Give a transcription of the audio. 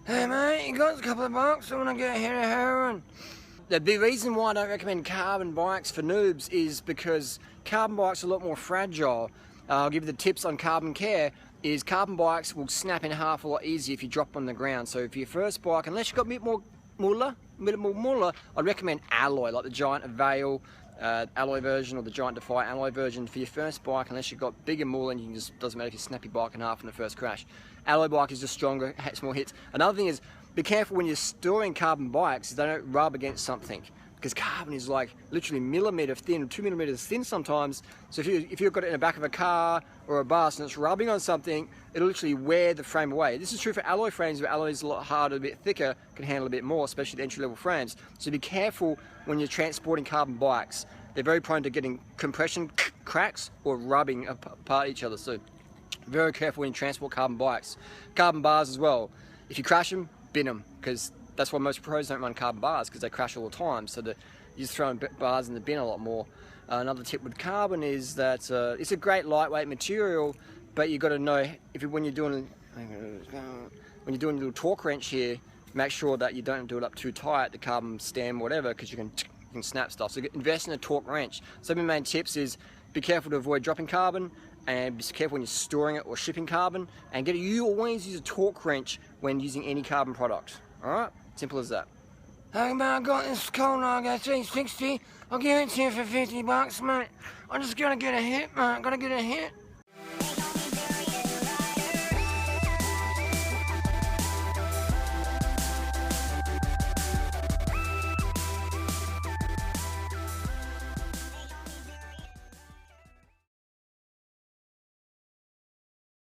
Hey mate, you got a couple of bucks? I want to get a hit of heroin. The big reason why I don't recommend carbon bikes for noobs is because carbon bikes are a lot more fragile. I'll give you the tips on carbon care. Is carbon bikes will snap in half a lot easier if you drop on the ground. So for your first bike, unless you've got a bit more moolah, I'd recommend alloy, like the Giant Avail alloy version or the Giant Defy alloy version for your first bike. Unless you've got bigger moolah, and you can just, doesn't matter if you snap your bike in half in the first crash. Alloy bike is just stronger, has more hits. Another thing is, be careful when you're storing carbon bikes, they don't rub against something. Because carbon is like literally millimetre thin, 2 millimetres thin sometimes. So if you've got it in the back of a car or a bus and it's rubbing on something, it'll literally wear the frame away. This is true for alloy frames, where alloy is a lot harder, a bit thicker, can handle a bit more, especially the entry-level frames. So be careful when you're transporting carbon bikes. They're very prone to getting compression cracks or rubbing apart each other. So very careful when you transport carbon bikes. Carbon bars as well. If you crash them, bin them, because that's why most pros don't run carbon bars, because they crash all the time. So you're just throwing bars in the bin a lot more. Another tip with carbon is that it's a great lightweight material, but you've got to know when you're doing a little torque wrench here, make sure that you don't do it up too tight, the carbon stem, whatever, because you can snap stuff. So invest in a torque wrench. Some of the main tips is be careful to avoid dropping carbon, and be careful when you're storing it or shipping carbon, and you always use a torque wrench when using any carbon product. Alright? Simple as that. Hey man, I got this Colnago 360. I'll give it to you for 50 bucks, mate. I'm just gonna get a hit, mate. Gotta get a hit.